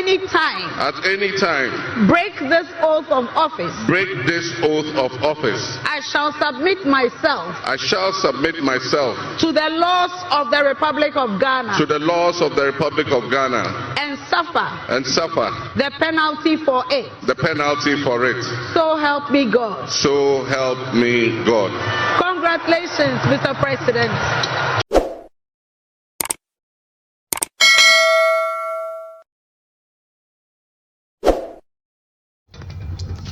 any time, break this oath of office, I shall submit myself to the laws of the Republic of Ghana and suffer the penalty for it. So help me God. Congratulations, Mr. President.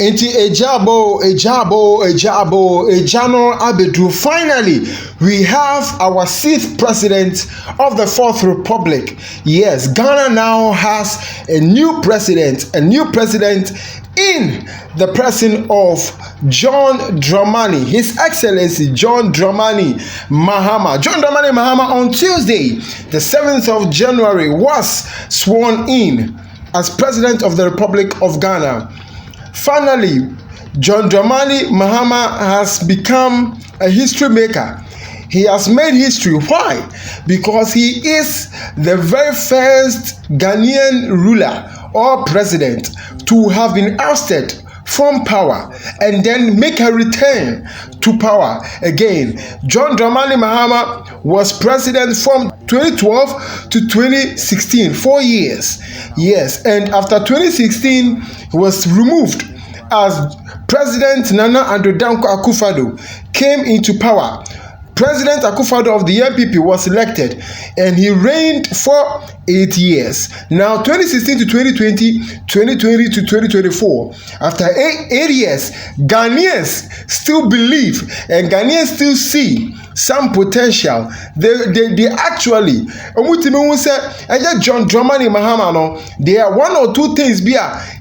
Inti ejabo ejano abedu. Finally, we have our 6th president of the 4th Republic. Yes, Ghana now has a new president in the person of John Dramani, His Excellency John Dramani Mahama. John Dramani Mahama on Tuesday, the 7th of January, was sworn in as President of the Republic of Ghana. Finally, John Dramani Mahama has become a history maker. He has made history. Why? Because he is the very first Ghanaian ruler or president to have been ousted from power and then make a return to power again. John Dramani Mahama was president from 2012 to 2016, 4 years. Yes, and after 2016, he was removed as President Nana Addo Dankwa Akufo-Addo came into power. President Akufo-Addo of the NPP was elected and he reigned for 8 years. Now 2016 to 2020, 2020 to 2024. After 8 years, Ghanaians still believe and Ghanaians still see some potential. They actually, John Dramani Mahama, no, there are 1 or 2 things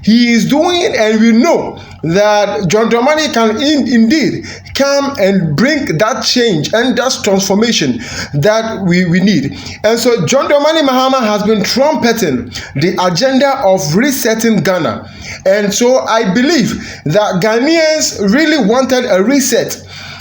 he is doing, and we know that John Dramani can indeed come and bring that change and that transformation that we need. And so John Dramani Mahama has been trumpeting the agenda of resetting Ghana. And so I believe that Ghanaians really wanted a reset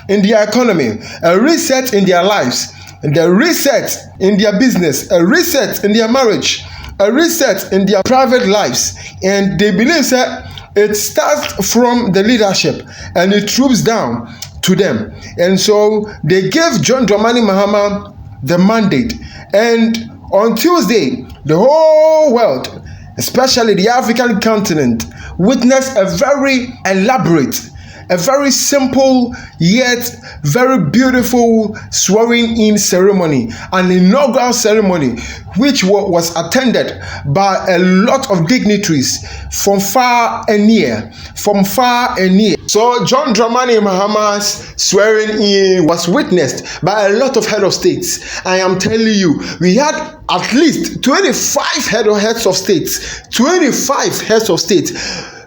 in their economy, a reset in their lives, and a reset in their business, a reset in their marriage, a reset in their private lives. And they believe that it starts from the leadership and it troops down to them. And so they gave John Dramani Mahama the mandate. And on Tuesday, the whole world, especially the African continent, witnessed a very elaborate, a very simple yet very beautiful swearing-in ceremony, an inaugural ceremony, which was attended by a lot of dignitaries from far and near. So John Dramani Mahama's swearing-in was witnessed by a lot of head of states. I am telling you, we had at least 25 heads of states. 25 heads of states.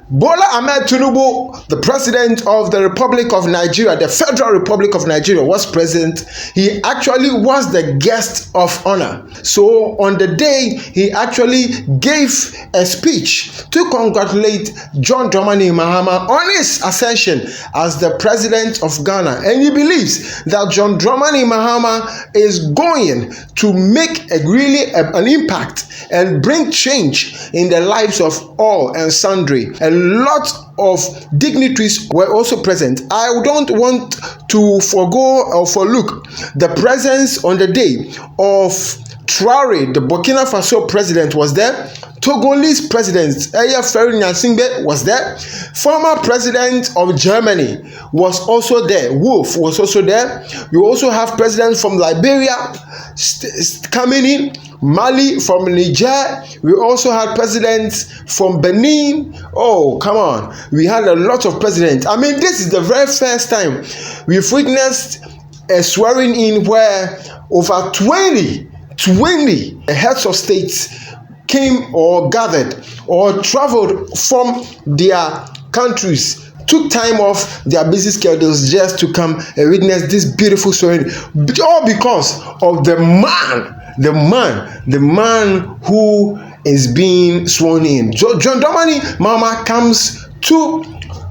Bola Ahmed Tinubu, the president of the Republic of Nigeria, the Federal Republic of Nigeria, was present. He actually was the guest of honor. So on the day, he actually gave a speech to congratulate John Dramani Mahama on his ascension as the president of Ghana. And he believes that John Dramani Mahama is going to make an impact and bring change in the lives of all and sundry. A lot of dignitaries were also present. I don't want to forgo or overlook the presence on the day of Traore, the Burkina Faso president, was there. Togolese president Aya Ferry Nyasimbe was there. Former president of Germany was also there. Wolf was also there. We also have presidents from Liberia coming in. Mali, from Niger. We also had presidents from Benin. Oh, come on. We had a lot of presidents. I mean, this is the very first time we've witnessed a swearing in where over 20 heads of states came or gathered or traveled from their countries, took time off their busy schedules just to come and witness this beautiful swearing, all because of the man who is being sworn in. John Dramani Mahama comes to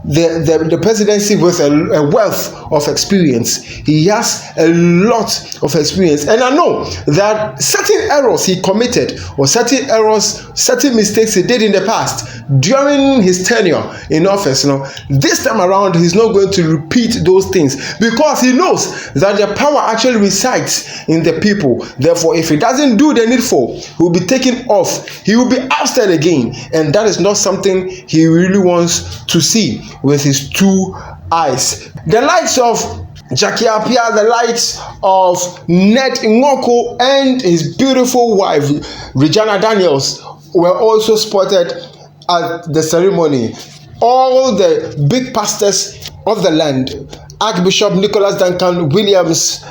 the presidency with a wealth of experience. He has a lot of experience, and I know that certain errors he committed, or certain mistakes he did in the past during his tenure in office, this time around he's not going to repeat those things, because he knows that the power actually resides in the people. Therefore, if he doesn't do the needful, he will be taken off, he will be ousted again, and that is not something he really wants to see with his two eyes. The likes of Jackie Appiah, the likes of Ned Nwoko and his beautiful wife Regina Daniels were also spotted at the ceremony. All the big pastors of the land, Archbishop Nicholas Duncan Williams,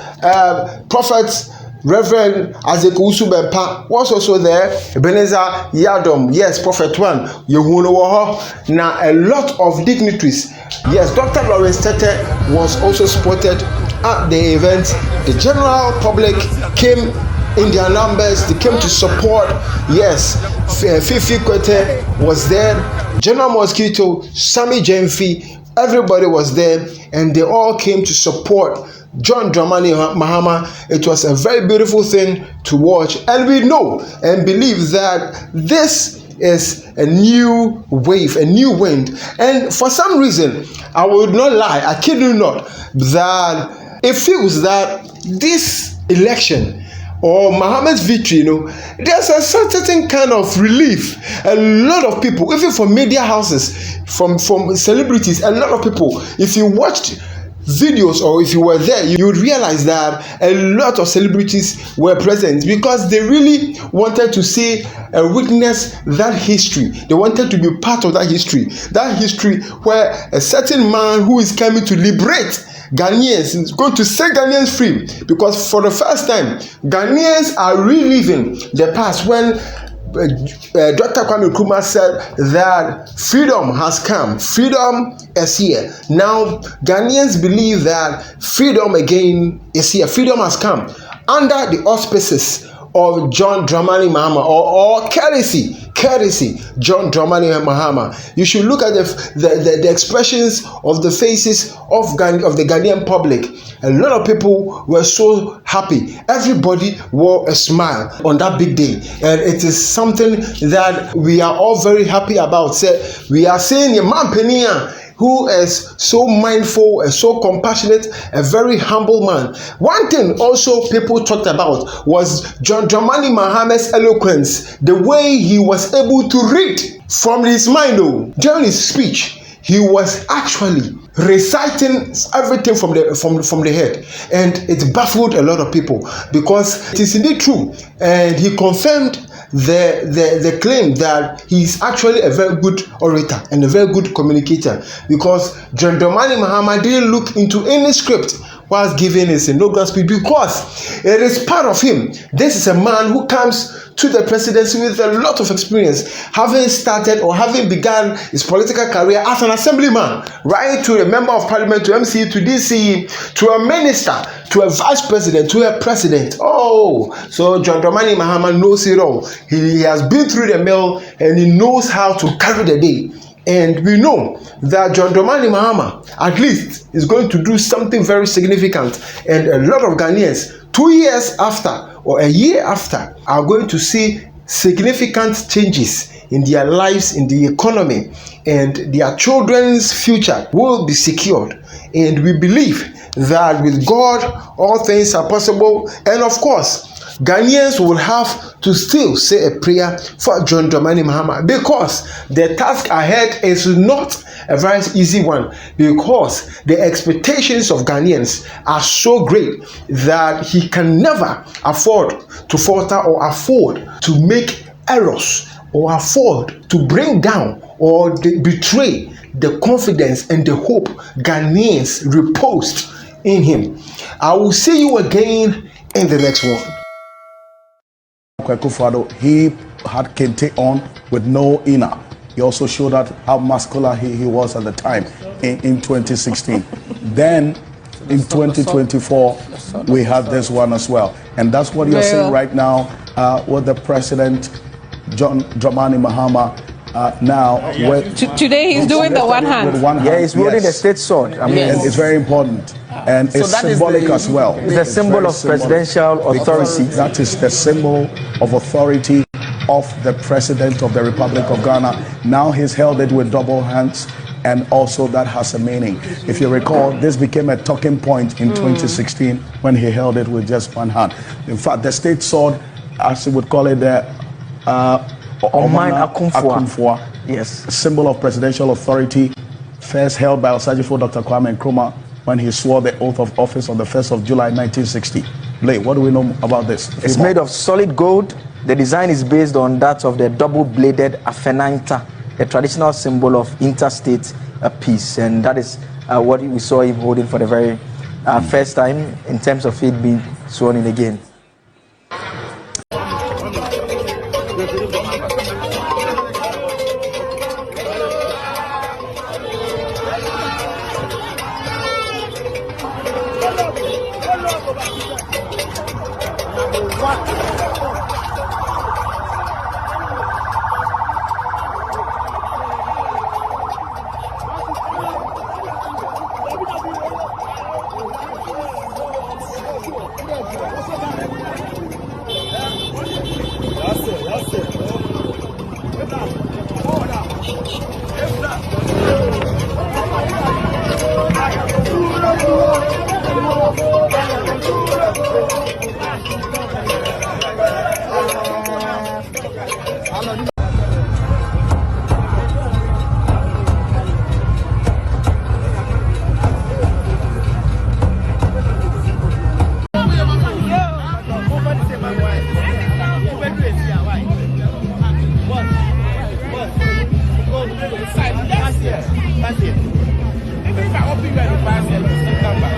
Prophet Reverend Azeku Usubempa was also there. Ebenezer Yadom, yes, Prophet One, Yehuno now a lot of dignitaries. Yes, Dr. Lawrence Tete was also spotted at the event. The general public came in their numbers, they came to support. Yes, Fifi Kwete was there, General Mosquito, Sammy Jemfi, everybody was there, and they all came to support John Dramani Mahama. It was a very beautiful thing to watch, and we know and believe that this is a new wave, a new wind. And for some reason, I would not lie, I kid you not, that it feels that this election or Mahama's victory, there's a certain kind of relief. A lot of people, even from media houses, from celebrities, a lot of people, if you watched videos or if you were there, you would realize that a lot of celebrities were present, because they really wanted to see and witness that history. They wanted to be part of that history where a certain man who is coming to liberate Ghanaians is going to set Ghanaians free, because for the first time Ghanaians are reliving the past when Dr. Kwame Nkrumah said that freedom has come, freedom is here. Now Ghanaians believe that freedom again is here, freedom has come under the auspices of John Dramani Mahama, or courtesy John Dramani Mahama. You should look at the expressions of the faces of the Ghanaian public. A lot of people were so happy. Everybody wore a smile on that big day, and it is something that we are all very happy about. We are seeing a man Penia who is so mindful and so compassionate, a very humble man. One thing also people talked about was John Dramani Mahama's eloquence, the way he was able to read from his mind. During his speech, he was actually reciting everything from the head, and it baffled a lot of people, because it is indeed true, and he confirmed the claim that he is actually a very good orator and a very good communicator, because John Dramani Mahama didn't look into any script whilst giving his inaugural speech, because it is part of him. This is a man who comes to the presidency with a lot of experience, having started or having begun his political career as an assemblyman, right to a member of parliament, to MC, to DC, to a minister, to a vice president, to a president. So John Dramani Mahama knows it all. He has been through the mill, and he knows how to carry the day. And we know that John Dramani Mahama, at least, is going to do something very significant. And a lot of Ghanaians, 2 years after or a year after, are going to see significant changes in their lives, in the economy, and their children's future will be secured. And we believe that with God, all things are possible. And of course, Ghanaians will have to still say a prayer for John Dramani Mahama, because the task ahead is not a very easy one, because the expectations of Ghanaians are so great that he can never afford to falter or afford to make errors or afford to bring down or betray the confidence and the hope Ghanaians reposed in him. I will see you again in the next one. He had Kente on with no inner. He also showed that how muscular he was at the time in 2016. Then in 2024, we had this one as well. And that's what you're seeing right now with the president, John Dramani Mahama, Today he's doing the one hand. With one hand. Yeah, he's holding the state sword. I mean, it's very important. And so it's symbolic as well. It's a symbol of presidential authority. That is the symbol of authority of the President of the Republic of Ghana. Now he's held it with double hands, and also that has a meaning. If you recall, this became a talking point in 2016 when he held it with just one hand. In fact, the state sword, as we would call it, the Omana Akumfua. Yes, symbol of presidential authority, first held by Osajifo Dr. Kwame Nkrumah when he swore the oath of office on the 1st of July 1960. Blake, what do we know about this? It's made of solid gold. The design is based on that of the double-bladed Afenanta, a traditional symbol of interstate peace, and that is what we saw him holding for the very first time in terms of it being sworn in again.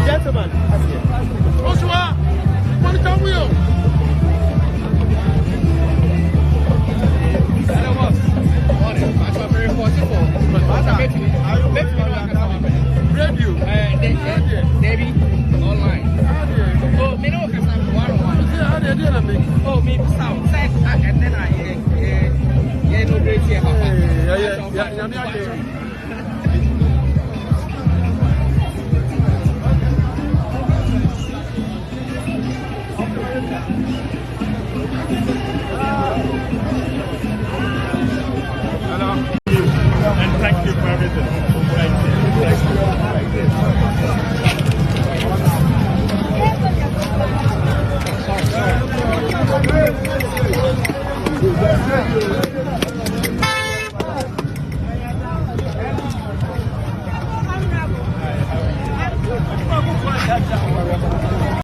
Gentlemen, Joshua, come with Oh, me south, and then I inaugurate here. Hello. And thank you for everything. Thank you.